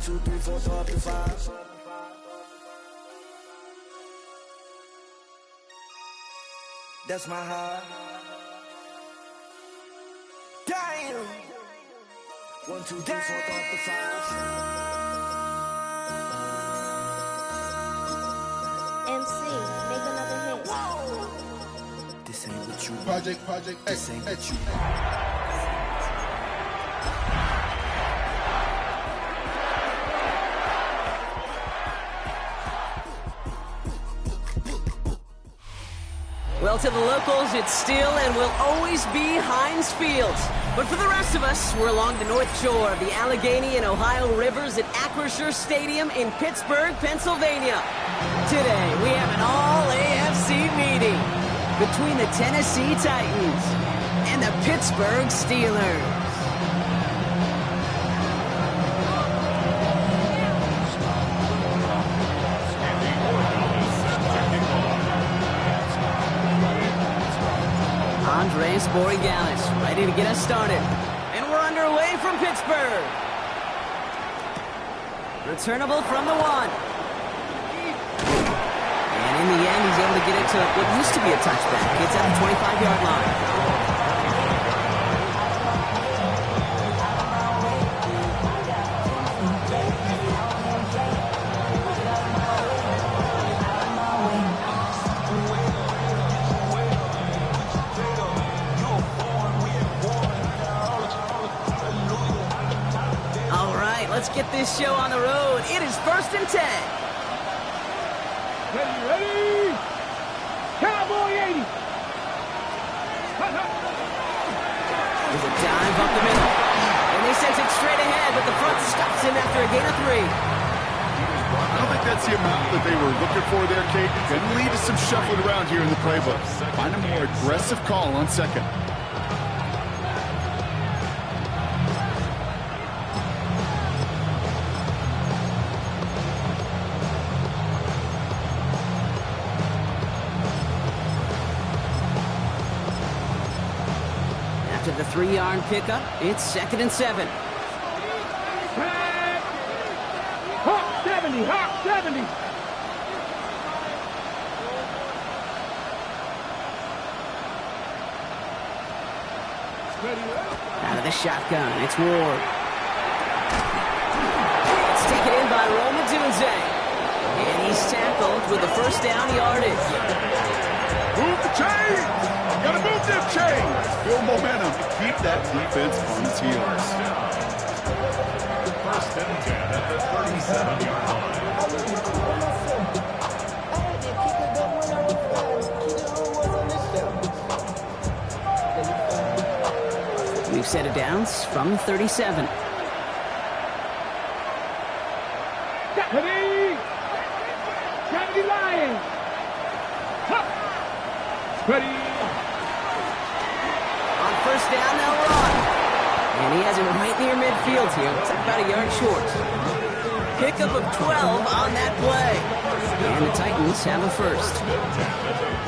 1, 2, 3, 4, 4 up to 5. That's my heart. Damn. 1, 2, 3, 4 up to 5. MC, make another hit. Whoa. This ain't what you Project This ain't what you Well, to the locals, it's still and will always be Heinz Field. But for the rest of us, we're along the north shore of the Allegheny and Ohio rivers at Acrisure Stadium in Pittsburgh, Pennsylvania. Today, we have an all-AFC meeting between the Tennessee Titans and the Pittsburgh Steelers. Andres Borregales ready to get us started. And we're underway from Pittsburgh. Returnable from the 1. And in the end, he's able to get it to what used to be a touchback. It's at the 25-yard line. Let's get this show on the road. It is 1st and 10. Ready? Cowboy 80. There's a dive up the middle. And they sent it straight ahead, but the front stops him after a gain of 3. I don't think that's the amount that they were looking for there, Kate. Going to lead to some shuffling around here in the playbook. Find a more aggressive call on 2nd. After the 3-yard pickup, it's 2nd and 7. Hawk 70, Hawk 70. Out of the shotgun, it's Ward. It's taken in by Roma Dunze. And he's tackled with a 1st down yardage. Move the chain! Gotta move them chains! Build momentum to keep that defense on its heels. 1st and 10 at the 37-yard line. We've set it down from the 37. Ready? 70 Lions. Ready? On 1st down, they'll run. And he has it right near midfield here. It's about a yard short. Pickup of 12 on that play. And the Titans have a 1st.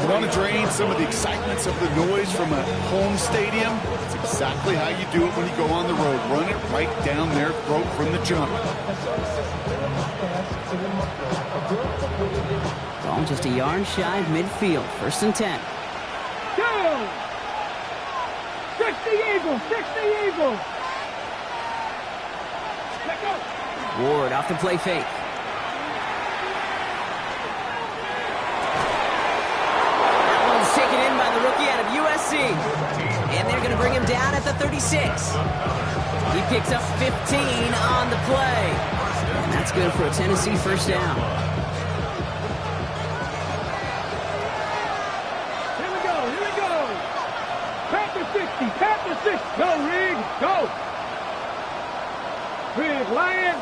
You want to drain some of the excitements of the noise from a home stadium? It's exactly how you do it when you go on the road. Run it right down their throat from the jump. Ball just a yard shy of midfield. 1st and 10. Go! 60 Eagles, 60 Eagles. Let go. Ward off the play fake. That one's taken in by the rookie out of USC. And they're going to bring him down at the 36. He picks up 15 on the play. And that's good for a Tennessee 1st down. Here we go. Panther 60, Panther 60. Go, Rig, go. Rig, Lion.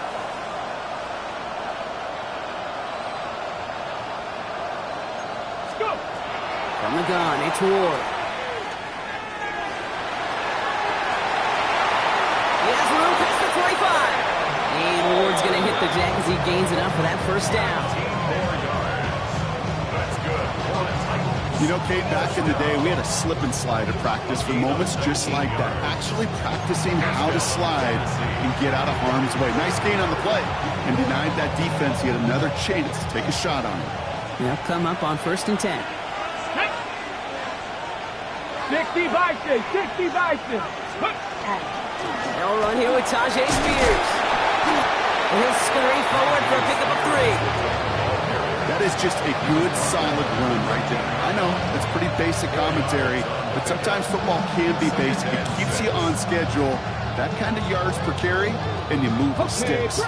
Let's go. From the gun, it's Ward. He has room past the 25. And Ward's going to hit the deck as he gains enough for that 1st down. That's good. You know, Kate, back in the day, we had a slip and slide at practice for moments just like that. Actually practicing how to slide and get out of harm's way. Nice gain on the play. And denied that defense. He had another chance to take a shot on him. They'll come up on 1st and 10. 60 Bison, 60 Bison. They'll run here with Tajay Spears. And he'll scurry forward for a pickup of 3. That is just a good, solid run right there. I know, it's pretty basic commentary, but sometimes football can be basic. It keeps you on schedule. That kind of yards per carry, and you move the sticks.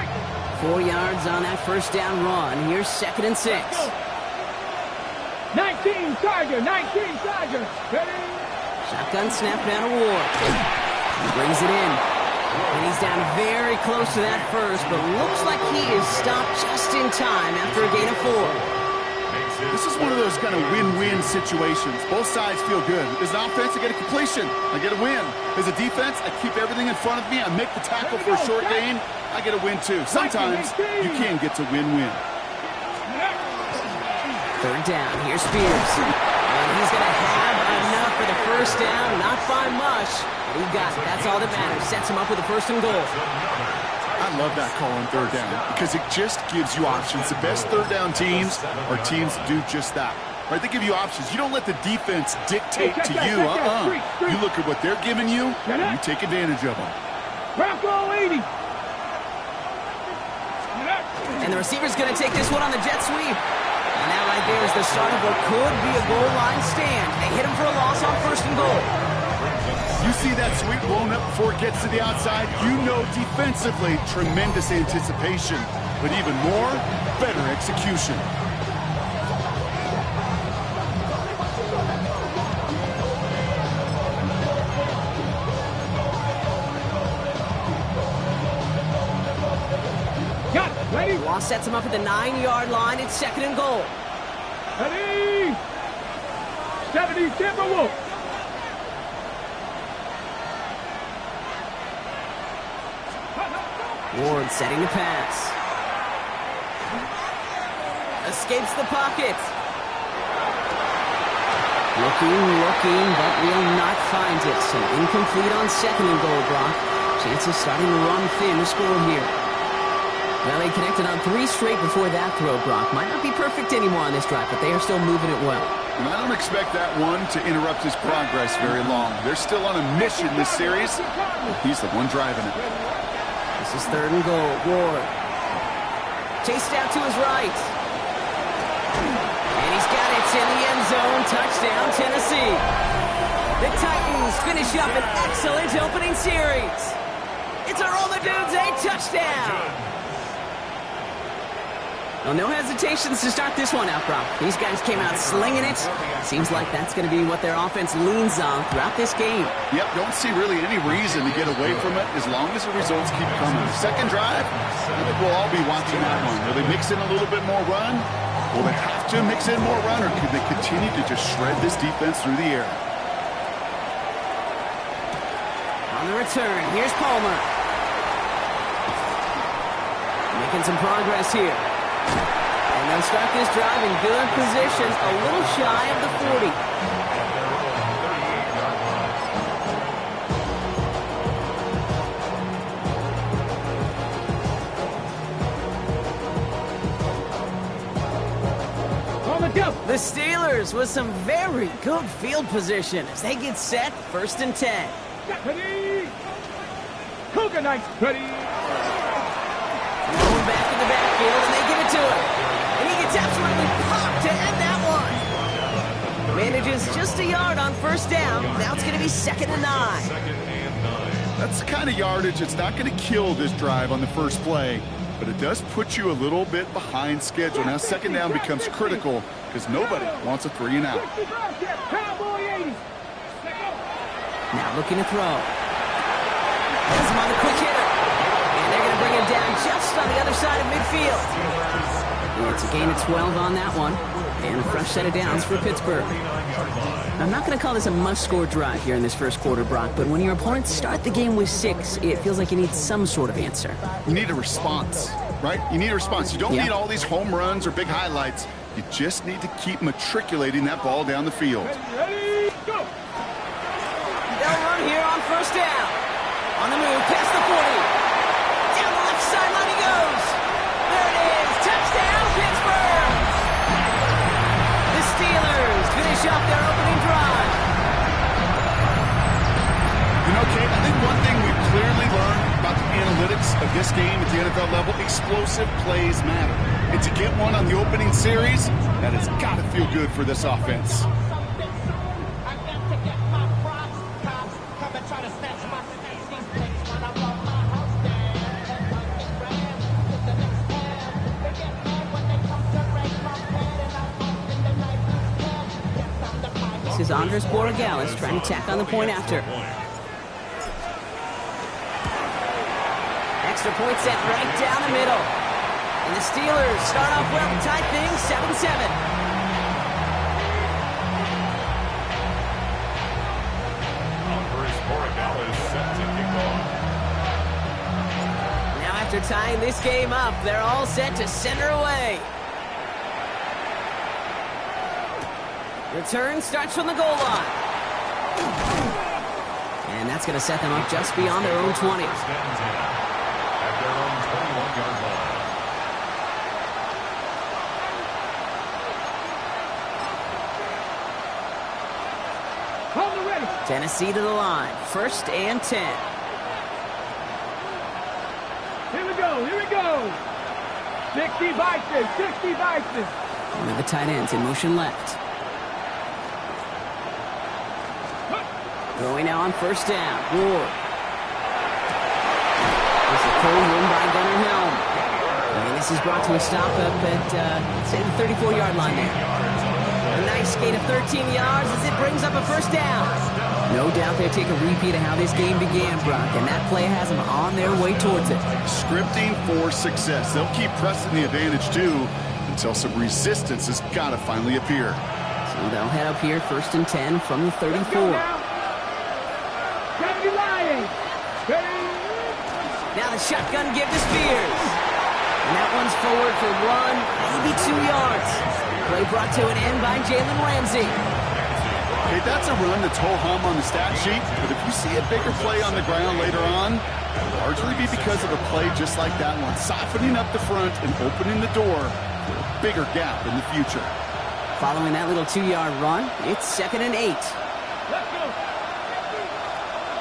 4 yards on that 1st down run. Here's 2nd and 6. 19 Tiger, 19 Tiger. Ready? Shotgun snap down to Ward. He brings it in. And he's down very close to that first, but looks like he is stopped just in time after a gain of 4. This is one of those kind of win-win situations. Both sides feel good. As an offense, I get a completion. I get a win. As a defense, I keep everything in front of me. I make the tackle for a short gain. I get a win, too. Sometimes you can get to win-win. 3rd down. Here's Spears. And he's going to have enough for the 1st down. Not by much. But he got it. That's all that matters. Sets him up with a 1st and goal. I love that call on 3rd down because it just gives you options. The best 3rd down teams are teams that do just that. Right? They give you options. You don't let the defense dictate to you. You look at what they're giving you, and you take advantage of them. Bronco 80. And the receiver's going to take this one on the jet sweep. And that right there is the start of what could be a goal line stand. They hit him for a loss on 1st and goal. You see that sweep blown up before it gets to the outside. You know defensively, tremendous anticipation. But even more, better execution. Got it. Ready? Loss sets him up at the 9-yard line. It's 2nd and goal. Ready? 70 Timberwolves. Ward setting the pass. Escapes the pocket. Looking, but will not find it. So incomplete on 2nd and goal, Brock. Chances starting to run thin to score here. Well, they connected on 3 straight before that throw, Brock. Might not be perfect anymore on this drive, but they are still moving it well. And I don't expect that one to interrupt his progress very long. They're still on a mission this series. He's the one driving it. This is 3rd and goal. Ward. Chased out to his right. And he's got it in the end zone. Touchdown, Tennessee. The Titans finish up an excellent opening series. It's a Roll the Dudes, a touchdown. Well, no hesitations to start this one out, Brock. These guys came out slinging it. Seems like that's going to be what their offense leans on throughout this game. Yep, don't see really any reason to get away from it as long as the results keep coming. Second drive, I think we'll all be watching that one. Will they mix in a little bit more run? Will they have to mix in more run, or could they continue to just shred this defense through the air? On the return, here's Palmer. Making some progress here. And they'll start this drive in good position, a little shy of the 40. On the jump. The Steelers with some very good field position as they get set, 1st and 10. Ready? Cougar Knights. Ready? Going back in the backfield, and they give it to him. And he gets absolutely popped to end that one. Manages just a yard on 1st down. Now it's going to be 2nd and 9. That's the kind of yardage that's not going to kill this drive on the first play, but it does put you a little bit behind schedule. Now 2nd down becomes critical because nobody wants a 3 and out. Now looking to throw. Has him on the quick hitter. And they're going to bring him down just on the other side of midfield. It's a gain of 12 on that one. And a fresh set of downs for Pittsburgh. I'm not going to call this a must-score drive here in this first quarter, Brock, but when your opponents start the game with 6, it feels like you need some sort of answer. You need a response, right? You need a response. You don't need all these home runs or big highlights. You just need to keep matriculating that ball down the field. Ready, go! They'll run here on first down. On the move, past the 40. Down the left sideline he goes. There it is. Touchdown, Pittsburgh! The Steelers finish off their opening drive. You know, Kate, I think one thing we've clearly learned about the analytics of this game at the NFL level, explosive plays matter. And to get one on the opening series, that has got to feel good for this offense. This is Andres Borregales trying to tack on the point after. Extra point set right down the middle. And the Steelers start off well to tie things 7-7. Andres Borregales set to kick off. Now after tying this game up, they're all set to center away. Return starts from the goal line. And that's going to set them up just beyond their own 20. First and 10 at their own 21-yard line. On the ready. Tennessee to the line. First and 10. Here we go, here we go. 60 Bison, 60 Bison. One of the tight ends in motion left. Throwing now on first down. Ward. There's a cold win by Gunnar Helm. And this is brought to a stop up at, say, the 34-yard line there. A nice gain of 13 yards as it brings up a first down. No doubt they'll take a repeat of how this game began, Brock, and that play has them on their way towards it. Scripting for success. They'll keep pressing the advantage, too, until some resistance has got to finally appear. So they'll head up here first and 10 from the 34. Now the shotgun give to Spears. And that one's forward for 1, maybe 2 yards. Play brought to an end by Jalen Ramsey. Okay, that's a run that's ho-hum on the stat sheet, but if you see a bigger play on the ground later on, it'll largely be because of a play just like that one, softening up the front and opening the door for a bigger gap in the future. Following that little 2-yard run, it's 2nd and 8. Let's go.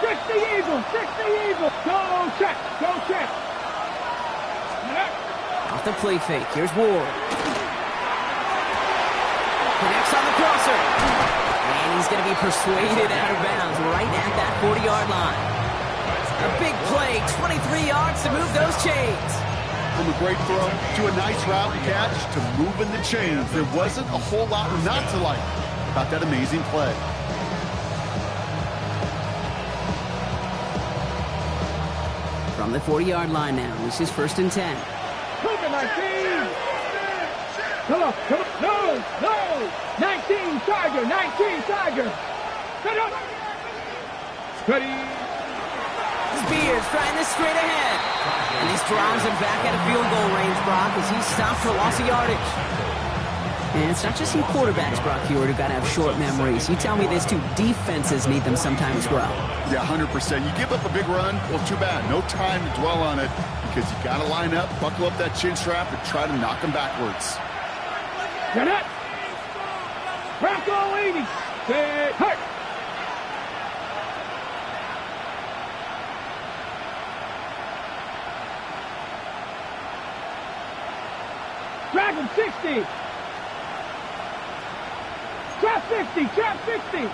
60 Eagles, 60 Eagles. Go check, go check. Off the play fake, here's Ward. Connects on the crosser. And he's going to be persuaded out of bounds right at that 40-yard line. A big play, 23 yards to move those chains. From a great throw to a nice route and catch to moving the chains. There wasn't a whole lot not to like about that amazing play. From the 40-yard line now, this is 1st and 10. Look at my team. Come on, come on. No, no. 19 Tiger, 19 Tiger. Set up. Ready. Spears trying this straight ahead. And this drives him back out of field goal range, Brock, as he's stopped for loss of yardage. And it's not just some quarterbacks, Brock Hewitt, who got to have short memories. You tell me this too, defenses need them sometime as well. Yeah, 100%. You give up a big run, well, too bad. No time to dwell on it because you got to line up, buckle up that chin strap, and try to knock them backwards. Get it. Bronco 80. Stay hurt. Dragon 60. Trap 60, trap 60.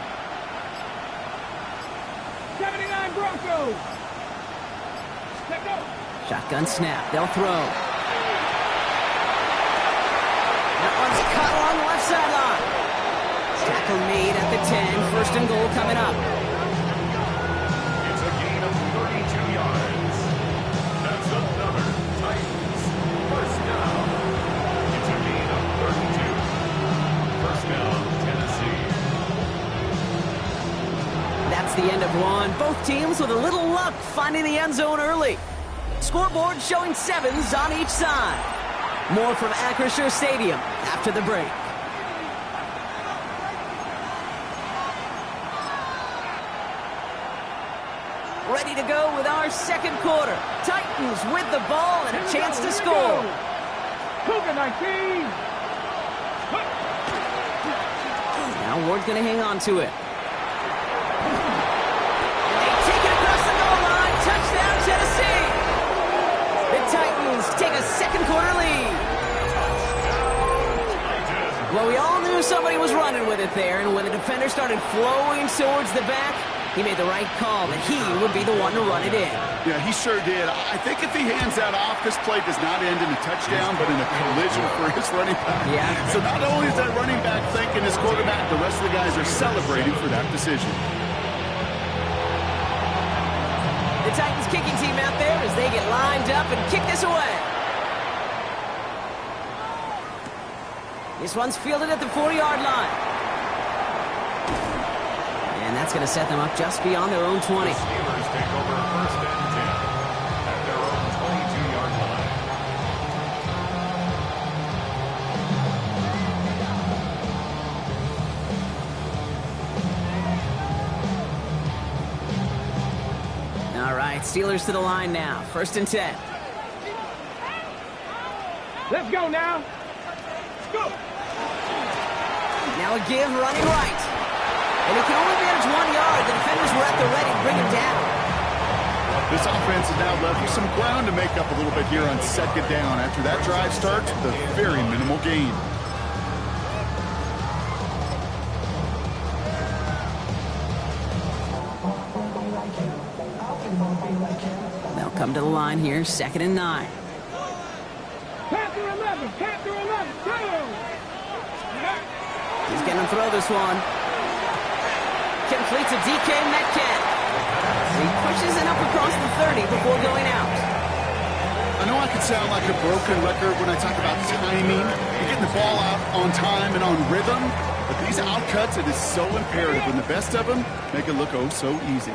79 Broncos. Let go. Shotgun snap, they'll throw. That one's cut along the left sideline. Tackle made at the 10, 1st and goal coming up. It's a gain of 32 yards. That's another Titans first down. It's a gain of 32. First down, Tennessee. That's the end of one. Both teams with a little luck finding the end zone early. Scoreboard showing 7s on each side. More from Acrisure Stadium after the break. Ready to go with our second quarter. Titans with the ball and a chance to score. Cougar 19. Now Ward's going to hang on to it. And they take it across the goal line. Touchdown, Tennessee. The Titans take a second quarter lead. Well, we all knew somebody was running with it there, and when the defender started flowing towards the back, he made the right call that he would be the one to run it in. Yeah, he sure did. I think if he hands that off, this play does not end in a touchdown, but in a collision for his running back. Yeah. So not only is that running back thanking his quarterback, the rest of the guys are celebrating for that decision. The Titans kicking team out there as they get lined up and kick this away. This one's fielded at the 40-yard line. And that's going to set them up just beyond their own 20. The Steelers take over first and 10 at their own 22-yard line. All right, Steelers to the line now. First and 10. Let's go now. Go. Now a give running right. And he can only manage 1 yard. The defenders were at the ready to bring him down. This offense has now left you some ground to make up a little bit here on second down after that drive starts with a very minimal gain. They'll come to the line here, second and 9. Panther 11, Panther 11, go! He's going to throw this one. Complete to DK Metcalf. He pushes it up across the 30 before going out. I know I could sound like a broken record when I talk about timing and getting the ball out on time and on rhythm, but these outcuts, it is so imperative, and the best of them make it look oh so easy.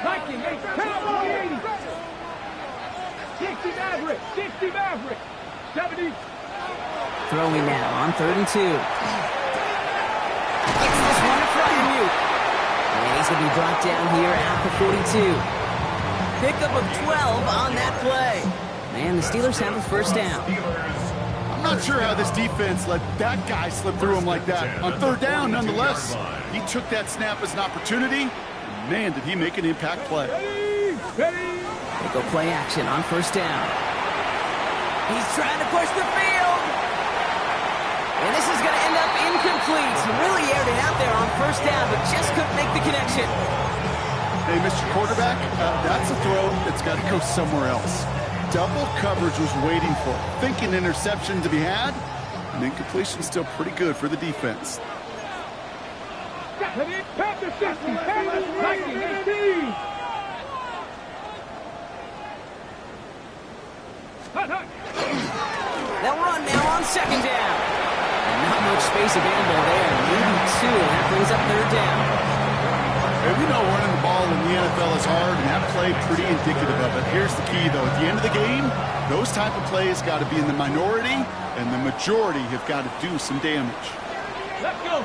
Viking, Cowboy 80. 60 Maverick, 60 Maverick. 70. Throwing now on 3rd and 2. Gets this one in front of you. And he's going to be brought down here at the 42. Pickup of 12 on that play. And the Steelers have a first down. I'm not sure how this defense let that guy slip through him like that. On 3rd down, nonetheless, he took that snap as an opportunity. Man, did he make an impact play. Ready. They go play action on 1st down. He's trying to push the field. And this is going to end up incomplete. He really aired it out there on 1st down, but just couldn't make the connection. Hey, Mr. Quarterback, that's a throw that's got to go somewhere else. Double coverage was waiting for it. Thinking interception to be had, and incompletion still pretty good for the defense. Panther 60, Panther 19. They'll run now on 2nd down. And not much space available there. Maybe 2, and that brings up 3rd down. Hey, we know running the ball in the NFL is hard, and that play pretty indicative of it. Here's the key, though. At the end of the game, those type of plays got to be in the minority, and the majority have got to do some damage. Let's go.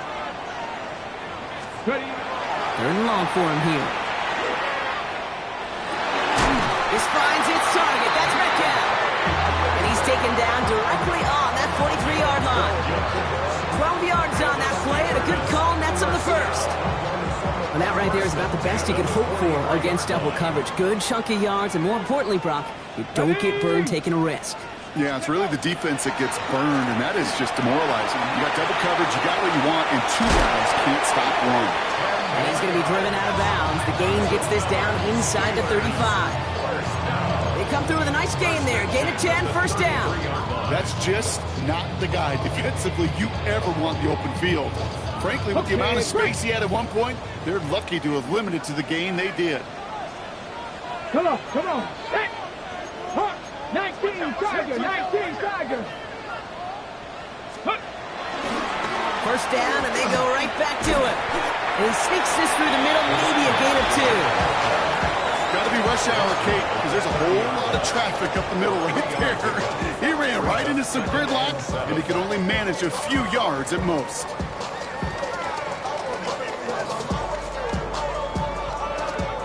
Ready. 3rd and long for him here. This finds its target. That's Metcalf. And he's taken down directly on that 43-yard line. 12 yards on that play, and a good call nets him the first. Well, that right there is about the best you can hope for against double coverage. Good chunky yards, and more importantly, Brock, you don't get burned taking a risk. Yeah, it's really the defense that gets burned, and that is just demoralizing. You got double coverage, you got what you want, and 2 guys can't stop one. And he's going to be driven out of bounds. The gain gets this down inside the 35. They come through with a nice gain there. Gain of 10, 1st down. That's just not the guy defensively you ever want the open field. Frankly, with the amount of space he had at one point, they're lucky to have limited to the gain they did. Come on, come on. 19 Tiger, 19 Tiger. 1st down, and they go right back to it. And he sneaks this through the middle, maybe a gain of 2. Got to be rushing shower, Kate, because there's a whole lot of traffic up the middle right there. He ran right into some gridlock, and he could only manage a few yards at most.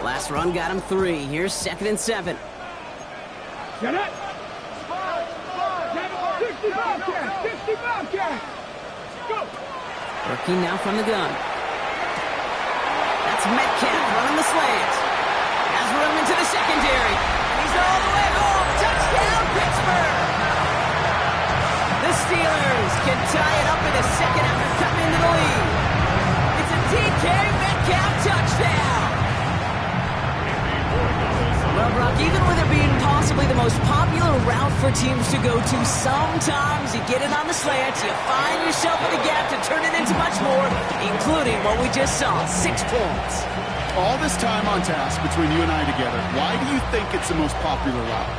Last run got him 3. Here's 2nd and 7. Get it. 60 Bobcats. 60 Bobcats. Go. Working now from the gun. That's Metcalf running the slant. Has room into the secondary. And he's all the way home. Touchdown, Pittsburgh! The Steelers can tie it up in a second after cutting into the lead. It's a DK Metcalf touchdown! Well, Brock, even with it being possibly the most popular route for teams to go to, sometimes you get it on the slant, you find yourself in the gap to turn it into much more, including what we just saw, 6 points. All this time on task between you and I together, why do you think it's the most popular route?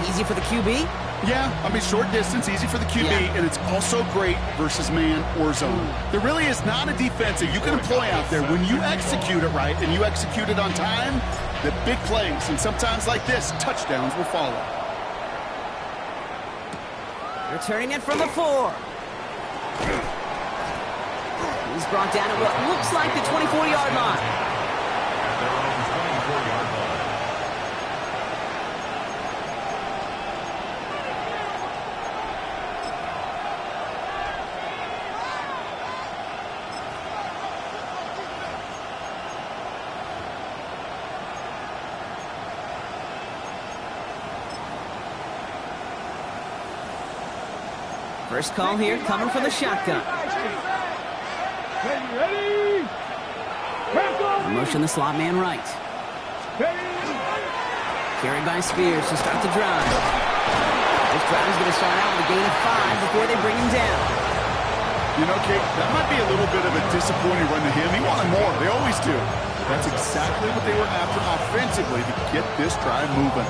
Easy for the QB? Yeah, I mean, short distance, easy for the QB, and it's also great versus man or zone. There really is not a defense that you can employ out there when you execute it right and you execute it on time, the big plays, and sometimes like this, touchdowns will follow. Returning it from the 4. He's brought down at what looks like the 24-yard line. Their own 24-yard line. First call here coming from the shotgun. Ready? Motion the slot man right. Carried by Spears to start the drive. This drive is going to start out with a gain of 5 before they bring him down. You know, Kate, that might be a little bit of a disappointing run to him. He wanted more. They always do. That's exactly what they were after offensively to get this drive moving.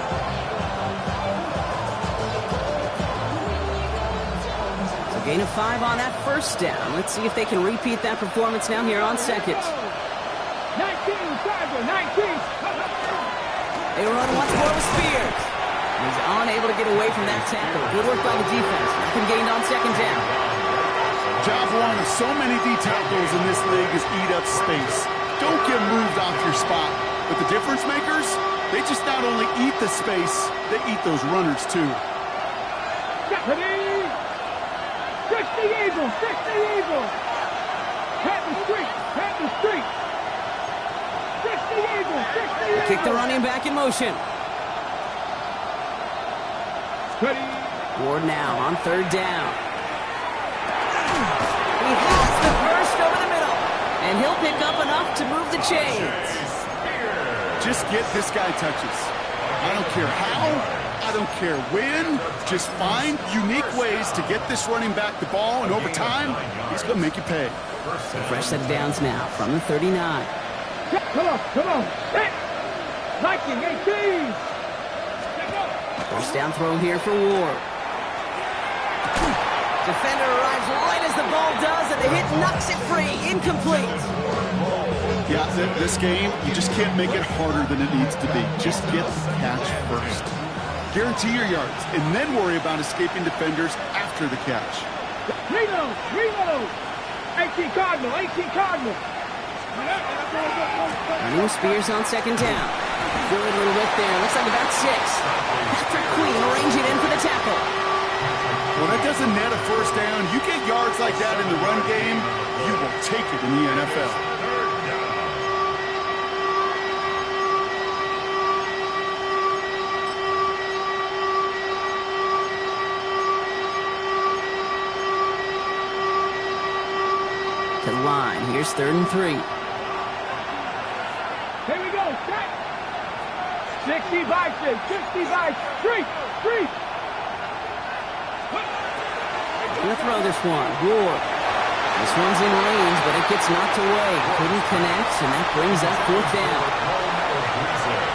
Gain of 5 on that first down. Let's see if they can repeat that performance now here on second. 19, Tiger, 19. They run once more with Spears. He's unable to get away from that tackle. Good work by the defense. Nothing gained on second down. Job one of so many D tackles in this league is eat up space. Don't get moved off your spot. But the difference makers, they just not only eat the space, they eat those runners too. Ready? 60 Eagles, 60 Eagles. Pat the street, Pat the street. 60 Eagles, 60 Eagles. Kick the running back in motion. Ready? Ward now on third down. He has the burst over the middle. And he'll pick up enough to move the chains. Just get this guy touches. I don't care how. I don't care when. Just find unique ways to get this running back the ball, and over time, he's going to make you pay. Fresh set of downs now from the 39. Come on. Hey. 19, 18. First down throw here for Ward. Defender arrives right as the ball does, and the hit knocks it free. Incomplete. Yeah, this game, you just can't make it harder than it needs to be. Just get the catch first. Guarantee your yards, and then worry about escaping defenders after the catch. Reload. 18 Cardinal. Running with Spears on second down. Good little whip there. Looks like about 6. Patrick Queen arranging in for the tackle. Well, that doesn't net a first down. You get yards like that in the run game, you will take it in the NFL. To the line. Here's 3rd and 3. Here we go. Set. 60 by 3. Gonna throw this one. Ward. This one's in range, but it gets knocked away. Couldn't connect, and that brings up 4th down.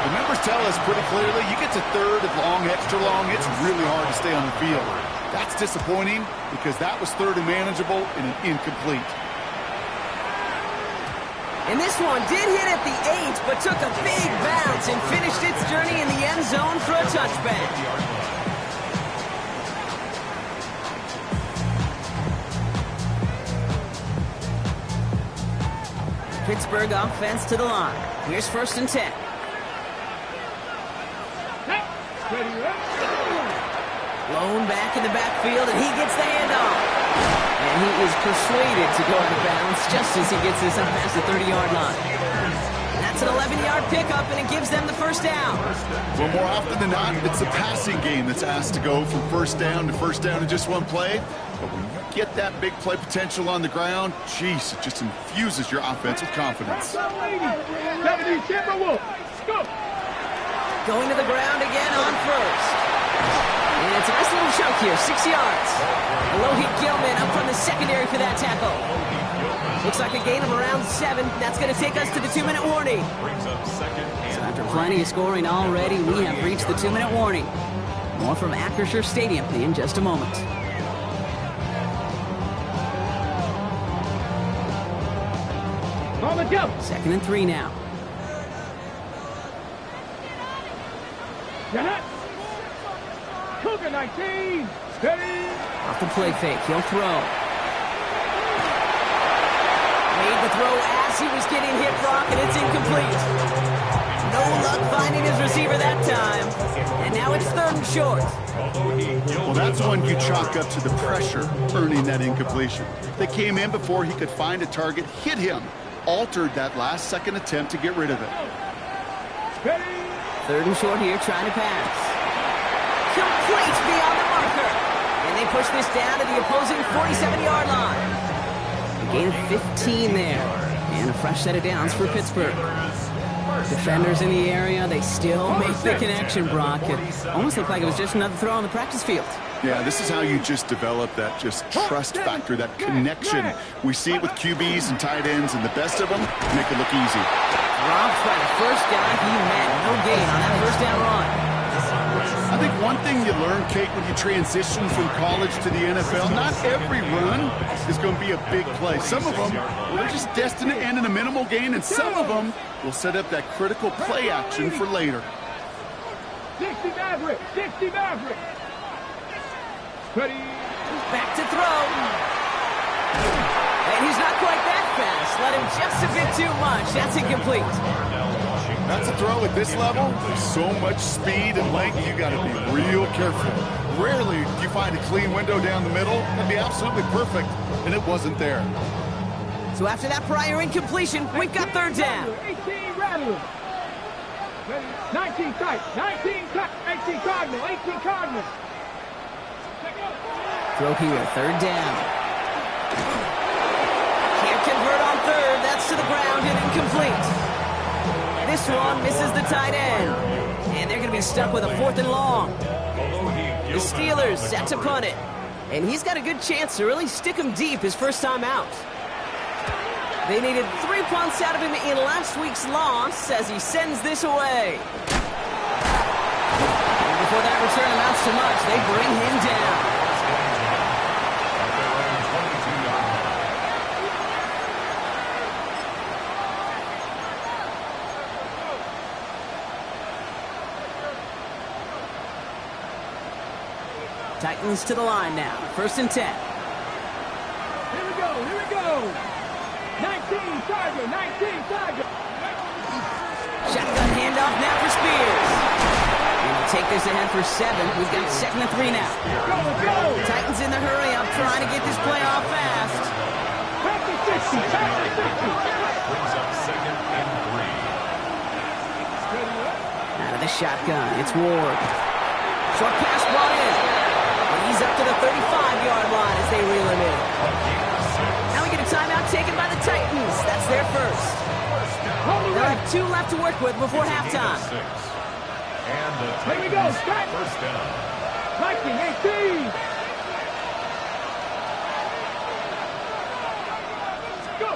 The numbers tell us pretty clearly, you get to 3rd and long, extra long, it's really hard to stay on the field. That's disappointing because that was 3rd and manageable and an incomplete. And this one did hit at the 8, but took a big bounce and finished its journey in the end zone for a touchback. Pittsburgh offense to the line. Here's 1st and 10. Blown back in the backfield, and he gets the handoff. And he is persuaded to go out of bounds just as he gets this up past the 30-yard line. That's an 11-yard pickup, and it gives them the first down. Well, more often than not, it's a passing game that's asked to go from first down in just one play. But when you get that big play potential on the ground, geez, it just infuses your offense with confidence. Going to the ground again on first. And it's a nice little chunk here, 6 yards. Alohi Gilman up from the secondary for that tackle. Looks like a gain of around 7. That's going to take us to the 2-minute warning. So after plenty of scoring already, we have reached the 2-minute warning. More from Acrisure Stadium in just a moment. On the jump. 2nd and 3 now. Cougar 19. Steady. Off the play fake, he'll throw. Made the throw as he was getting hit, Brock, and it's incomplete. No luck finding his receiver that time. And now it's 3rd and short. Well, that's one you chalk up to the pressure, earning that incompletion. They came in before he could find a target, hit him, altered that last-second attempt to get rid of it. 3rd and short here, trying to pass. Complete beyond the marker. And they push this down to the opposing 47-yard line. A gain of 15 there. And a fresh set of downs for Pittsburgh. Defenders in the area, they still make the connection, Brock. It almost looked like it was just another throw on the practice field. Yeah, this is how you just develop that just trust factor, that connection. We see it with QBs and tight ends, and the best of them make it look easy. Robbed by the first guy he met. No gain on that first down run. I think one thing you learn, Kate, when you transition from college to the NFL, not every run is going to be a big play. Some of them, well, they're just destined to end in a minimal gain, and some of them will set up that critical play action for later. 60 Maverick. 60 Maverick. Ready. Back to throw. And he's not quite that fast. Let him just a bit too much. That's incomplete. That's a throw at this level. There's so much speed and length, you got to be real careful. Rarely do you find a clean window down the middle. That'd be absolutely perfect, and it wasn't there. So after that prior incompletion, we've got 3rd down. 18 Rattler. 19 tight. 19 tight. 18 Cardinal. 18 Cardinal. Throw here, 3rd down. Can't convert on 3rd. That's to the ground and incomplete. This one misses the tight end. And they're going to be stuck with a 4th and long. The Steelers set to punt it. And he's got a good chance to really stick him deep his first time out. They needed 3 punts out of him in last week's loss as he sends this away. And before that return amounts to much, they bring him down. Titans to the line now. 1st and 10. Here we go. Here we go. 19 Tiger. 19 Tiger. Shotgun handoff now for Spears. And he'll take this ahead for 7. We've got 2nd and 3 now. Go. Titans in the hurry up, trying to get this play off fast. 50-60. Brings up 2nd and 3. Out of the shotgun, it's Ward. Short pass brought in. He's up to the 35-yard line as they reel him in. Now we get a timeout taken by the Titans. That's their first. They'll have 2 left to work with before halftime. And the Here we go. Titans first down. Viking 18. Go.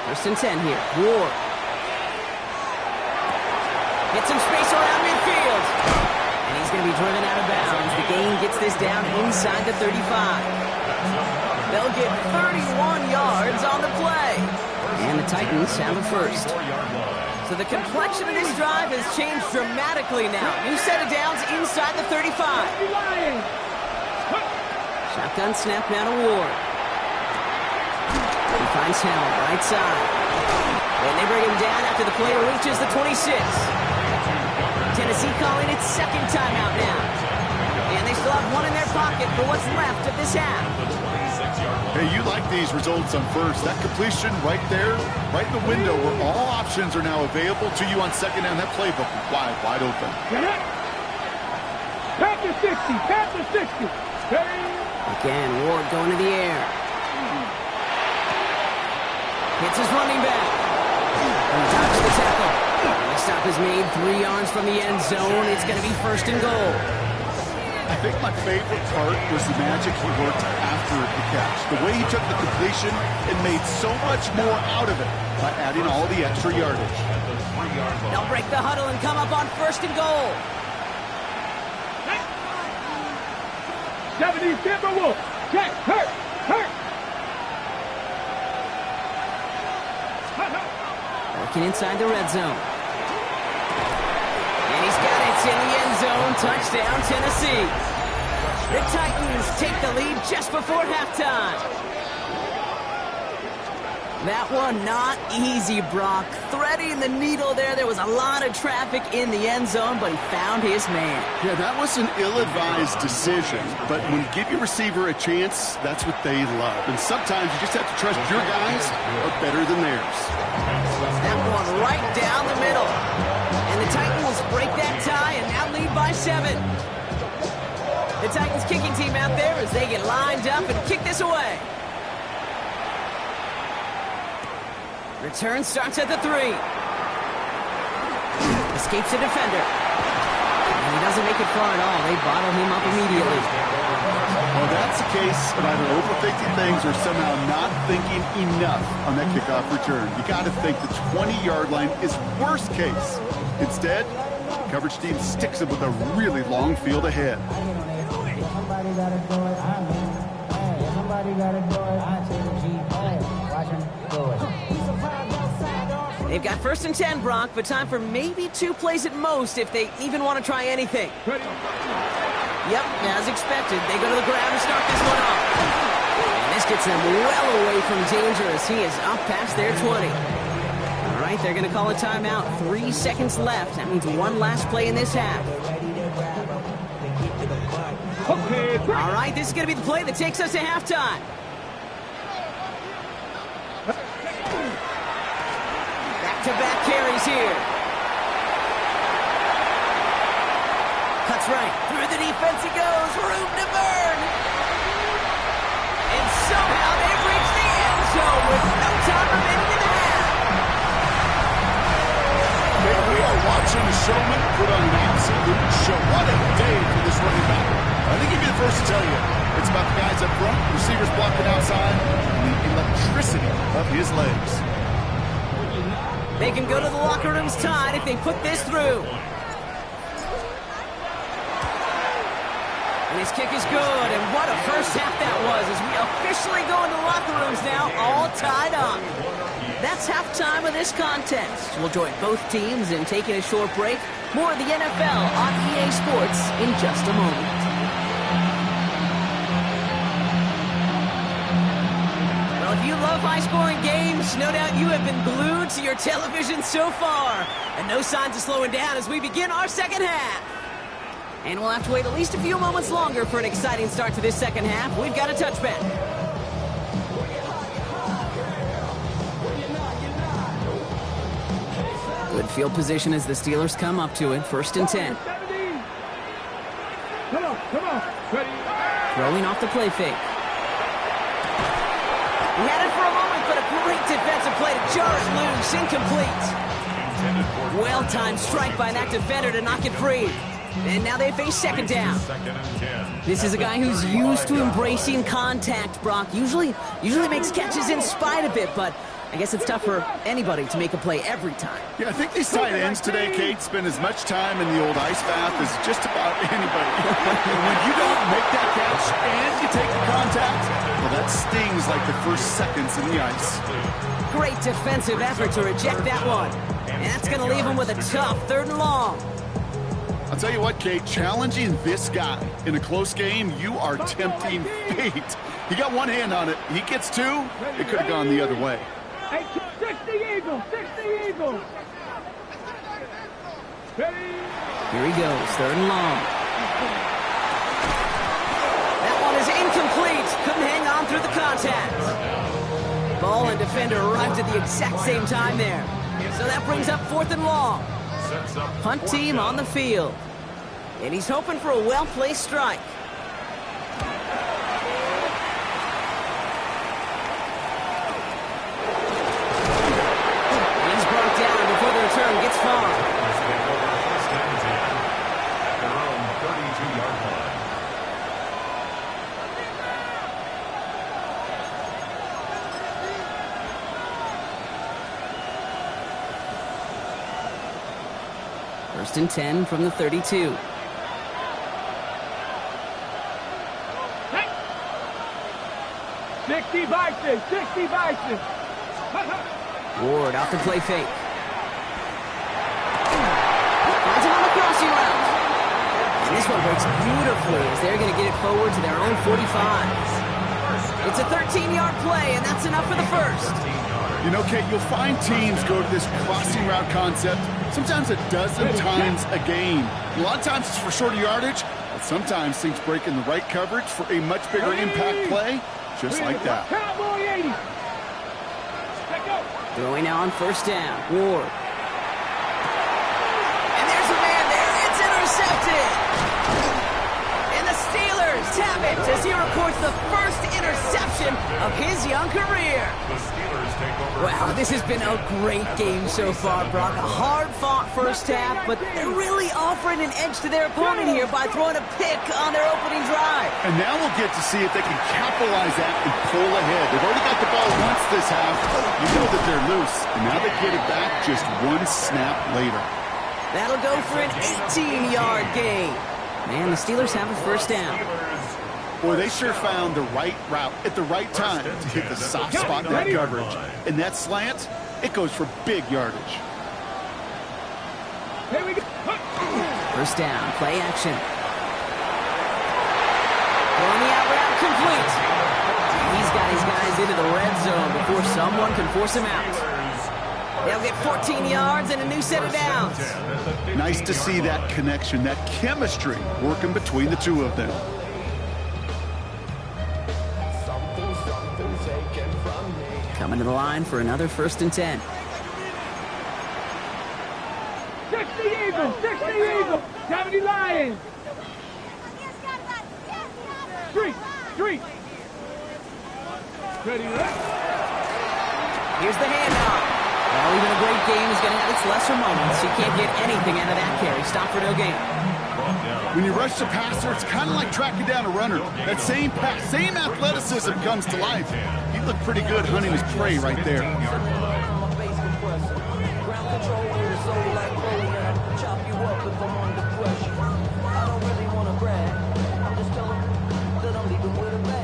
1st and 10 here. Ward. Get some space around midfield. And he's going to be driven out of bounds. The gain gets this down inside the 35. They'll get 31 yards on the play. And the Titans have it first. So the complexion of this drive has changed dramatically now. New set of downs inside the 35. Shotgun snap now to Ward. He finds Hill, right side. And they bring him down after the player reaches the 26. Tennessee calling its second timeout now. And they still have one in their pocket for what's left of this half. Hey, you like these results on first. That completion right there, right in the window where all options are now available to you on second down. That playbook is wide open. Panther 60, Panther 60. Again, Ward going to the air. Hits his running back. And dodges the tackle. The stop is made 3 yards from the end zone. It's going to be first and goal. I think my favorite part was the magic he worked after the catch. The way he took the completion and made so much more out of it by adding all the extra yardage. They'll break the huddle and come up on first and goal. 70 Timberwolves. Check. Hurt. Working inside the red zone. And he's got it in the end zone. Touchdown, Tennessee. The Titans take the lead just before halftime. That one not easy, Brock. Threading the needle there. There was a lot of traffic in the end zone, but he found his man. Yeah, that was an ill-advised decision, but when you give your receiver a chance, that's what they love. And sometimes you just have to trust your guys are better than theirs. That one right down the middle. And the Titans break that tie and now lead by 7. The Titans kicking team out there as they get lined up and kick this away. Return starts at the 3. Escapes a defender. And he doesn't make it far at all. They bottle him up immediately. Well, that's a case of either overthinking things or somehow not thinking enough on that kickoff return. You got to think the 20-yard line is worst case. Instead, the coverage team sticks him with a really long field ahead. Somebody gotta do it. I mean, hey, somebody gotta do it. I take the G. Hey, watch him do it. They've got first and 10, Brock, but time for maybe 2 plays at most if they even want to try anything. Yep, as expected, they go to the ground and start this one off. And this gets them well away from danger as he is up past their 20. All right, they're going to call a timeout. 3 seconds left. That means one last play in this half. All right, this is going to be the play that takes us to halftime. Back-to-back carries here. Cuts right. Through the defense he goes. Room to burn. And somehow they've reached the end zone with no time remaining in the half. We are watching a showman put on an absolute show. What a day for this running back. I think he'd be the first to tell you. It's about the guys up front, receivers blocking outside, and the electricity of his legs. They can go to the locker rooms tied if they put this through. And his kick is good, and what a first half that was as we officially go into the locker rooms now, all tied up. That's halftime of this contest. We'll join both teams in taking a short break. More of the NFL on EA Sports in just a moment. Well, if you love high-scoring games, no doubt you have been glued to your television so far. And no signs of slowing down as we begin our second half. And we'll have to wait at least a few moments longer for an exciting start to this second half. We've got a touchback. Good field position as the Steelers come up to it. First and 10. Come on. Throwing off the play fake. He had it for a moment, but a great defensive play to jar it loose. Incomplete. Well-timed strike by that defender to knock it free. And now they face second down. This is a guy who's used to embracing contact, Brock. Usually makes catches in spite of it, but I guess it's tough for anybody to make a play every time. Yeah, I think these tight ends today, Kate, spend as much time in the old ice bath as just about anybody. When you don't make that catch and you take the contact, well, that stings like the first seconds in the ice. Great defensive effort to reject that one. And that's going to leave him with a tough 3rd and long. I'll tell you what, Kate, challenging this guy in a close game, you are tempting fate. He got one hand on it. He gets 2. It could have gone the other way. Hey, 60 Eagles, 60 Eagles. Here he goes, 3rd and long. That one is incomplete. Couldn't hang on through the contact. Ball and defender arrived at the exact same time there. So that brings up 4th and long. Punt team on the field. And he's hoping for a well-placed strike. He's brought down before the return gets far. Their own 32-yard line. First and 10 from the 32. Hey. 60 Bison, 60 Bison. Ward off the play fake. Finds him on the crossing route. And this one breaks beautifully as they're going to get it forward to their own 45. It's a 13-yard play, and that's enough for the first. You know, Kate, you'll find teams go to this crossing route concept sometimes a dozen times a game. A lot of times it's for shorter yardage, but sometimes things break in the right coverage for a much bigger impact play, just like that. Cowboy 80. Let go. Throwing now on first down. Ward. And there's a man there. It's intercepted. And the Steelers tap it as he records the first interception of his young career. The Steelers take over. Wow, this has been a great game so far, Brock. A hard-fought first half, but they're really offering an edge to their opponent here by throwing a pick on their opening drive. And now we'll get to see if they can capitalize that and pull ahead. They've already got the ball once this half. You know that they're loose, and now they get it back just one snap later. That'll go for an 18-yard gain. Man, the Steelers have a first down. Boy, they sure found the right route at the right time to hit the soft spot in that coverage. And that slant, it goes for big yardage. Here we go. First down, play action. Throwing the out route complete. He's got his guys into the red zone before someone can force him out. They'll get 14 yards and a new set of downs. Nice to see that connection, that chemistry working between the two of them. Coming to the line for another first and 10. 60 Eagles, 60 Eagles, 70 Lions. Street. Ready, right? Here's the handoff. Well, even a great game is going to have its lesser moments. You can't get anything out of that carry. Stop for no gain. When you rush the passer, it's kind of like tracking down a runner. That same pass, same athleticism comes to life. He looked pretty good hunting his prey right there.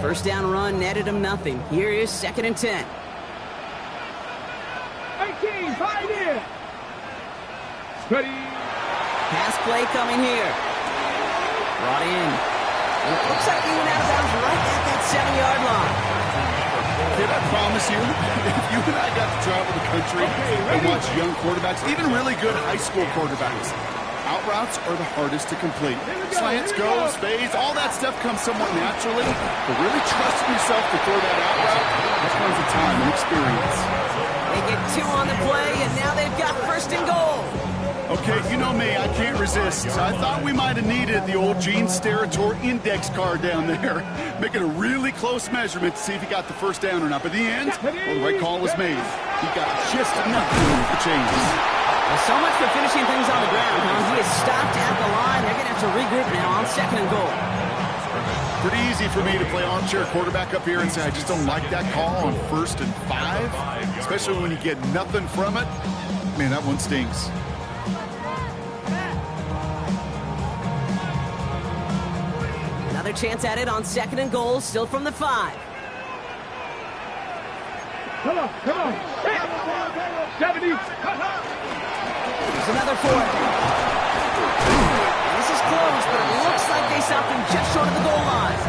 First down run netted him nothing. Here is second and 10. 18, pioneer. Ready. Pass play coming here. Brought in. And it looks like he went out of bounds right at that 7-yard line. Did I promise you, if you and I got to travel the country and watch young quarterbacks, even really good high school quarterbacks, out routes are the hardest to complete. Slants, goes, fades, all that stuff comes somewhat naturally, but really trusting yourself to throw that out route, that comes with time and experience. They get 2 on the play, and now they've got first and goal. Okay, you know me, I can't resist. I thought we might have needed the old Gene Steratore index card down there, making a really close measurement to see if he got the first down or not. But in the end, well, the right call was made. He got just enough room for changes. Well, so much for finishing things on the ground, huh? He is stopped at the line. They're going to have to regroup now on second and goal. Pretty easy for me to play armchair quarterback up here and say I just don't like that call on 1st and 5, especially when you get nothing from it. Man, that one stings. Another chance at it on second and goal, still from the 5. Come on. 70. Here's another fourth. This is close, but it looks like they stopped him just short of the goal line.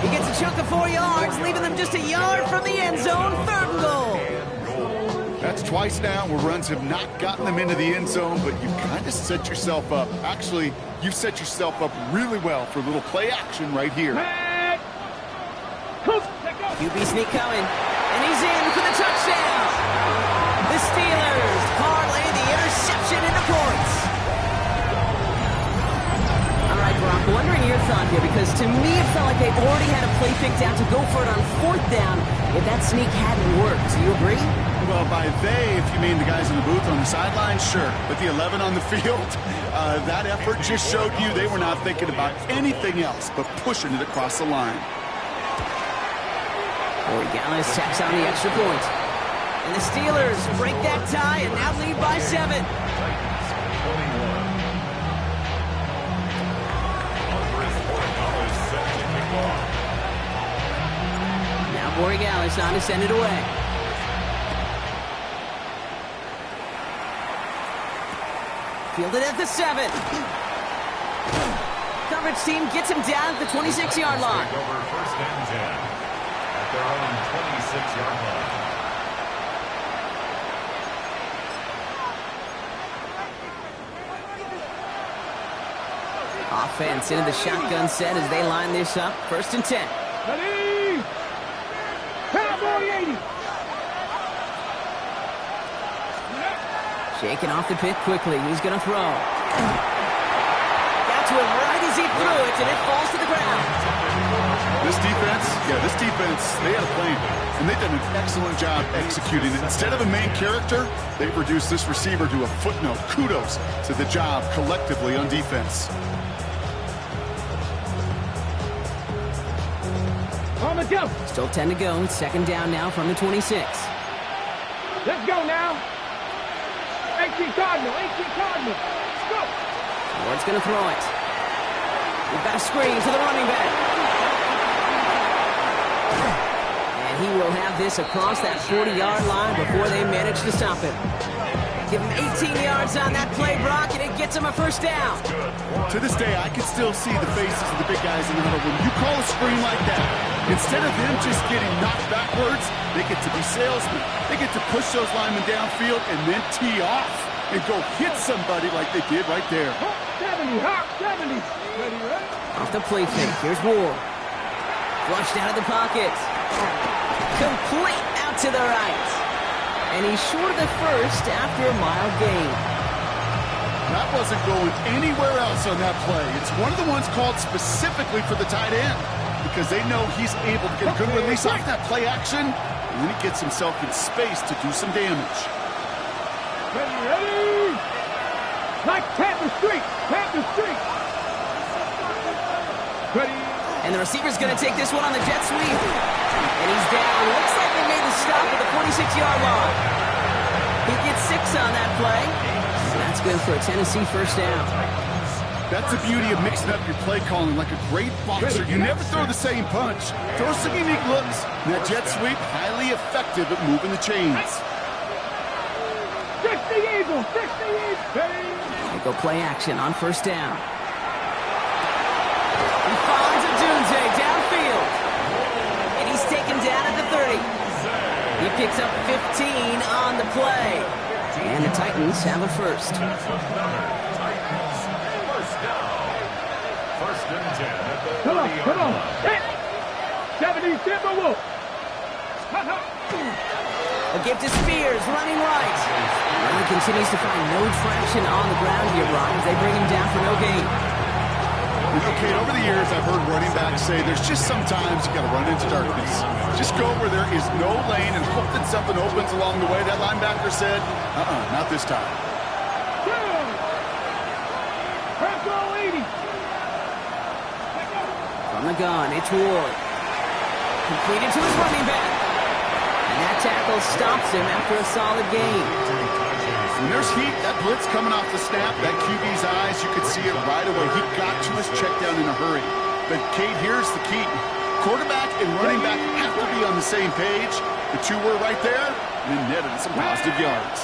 He gets a chunk of 4 yards, leaving them just a yard from the end zone. 3rd and goal. That's twice now where runs have not gotten them into the end zone, but you've kind of set yourself up. Actually, you've set yourself up really well for a little play action right here. QB sneak coming, and he's in for the touchdown. The Steelers parlay the interception into points. All right, Brock, wondering your thought here, because to me it felt like they already had a play picked out to go for it on 4th down if that sneak hadn't worked. Do you agree? Well, by they, if you mean the guys in the booth on the sideline, sure. But the 11 on the field, that effort just showed you they were not thinking about anything else but pushing it across the line. Corey Gallis tacks on the extra point. And the Steelers break that tie and now lead by 7. Now Corey Gallis on to send it away. Fielded at the 7. Coverage team gets him down at the 26-yard line. Over 1st and 10 at their own 26-yard line. Offense into the shotgun set as they line this up. 1st and 10. Ready? Cowboy 80. Shaking off the pit quickly. He's going to throw. Got to him right as he threw it, and it falls to the ground. This defense, they had a plan. And they've done an excellent job executing it. Instead of a main character, they've reduced this receiver to a footnote. Kudos to the job collectively on defense. On the go. Still 10 to go. 2nd down now from the 26. Let's go now. 18 Cardinal. 18 Cardinal. Let's go. Ward's going to throw it. We've got a screen to the running back. And he will have this across that 40-yard line before they manage to stop him. Give him 18 yards on that play, Brock, and it gets him a 1st down. To this day, I can still see the faces of the big guys in the huddle. When you call a screen like that, instead of them just getting knocked backwards, they get to be salesmen. They get to push those linemen downfield and then tee off and go hit somebody like they did right there. Hawk 70. Hawk 70. Ready, ready? Off the play fake. Here's Ward. Flushed out of the pocket. Complete out to the right. And he's short of the 1st after a mild gain. That wasn't going anywhere else on that play. It's one of the ones called specifically for the tight end because they know he's able to get a good release off that play action, and then he gets himself in space to do some damage. Ready, ready? Like Panther Street. Panther Street. Ready. And the receiver's going to take this one on the jet sweep. And he's down. Looks like they made the stop at the 46-yard line. He gets 6 on that play. And that's good for a Tennessee 1st down. That's the beauty of mixing up your play calling. Like a great boxer, you never throw the same punch. Throw some unique looks. And that jet sweep, highly effective at moving the chains. 60 Eagles. 60 Eagles. They go play action on 1st down. He finds a Dunze downfield. And he's taken down at the 30. He picks up 15 on the play. And the Titans have a 1st. Titans, 1st down. 1st and 10 at the 30-yard Come on. line. 70 Timberwolves. A gift to Spears, running right. And he continues to find no traction on the ground here, Brian, as they bring him down for no gain. You know, Kate, over the years, I've heard running backs say there's just sometimes you got to run into darkness. Just go where there is no lane and hope that something opens along the way. That linebacker said, not this time. Control 80. From the gun, it's Ward. Completed to his running back. And that tackle stops him after a solid gain. When there's heat, that blitz coming off the snap, that QB's eyes, you could see it right away. He got to his check down in a hurry. But, Kate, here's the key. Quarterback and running back have to be on the same page. The two were right there. and then netted some positive yards.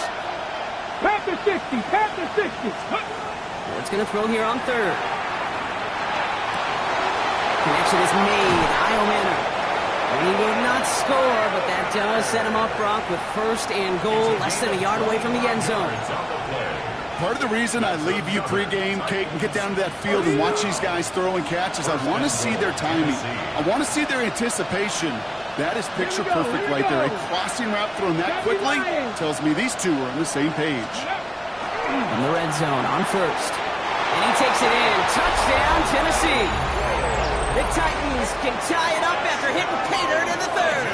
Panther 60, Panther 60. It's going to throw here on third. Connection is made. Io Manor. And he will not score, but that does set him up, Brock, with first and goal, less than a yard away from the end zone. Part of the reason I leave you pregame, Kate, and get down to that field and watch these guys throw and catch is I want to see their timing. I want to see their anticipation. That is picture perfect right there. A crossing route thrown that quickly tells me these two are on the same page. In the red zone on first. And he takes it in. Touchdown, Tennessee. The Titans can tie it up after hitting pay dirt in the third.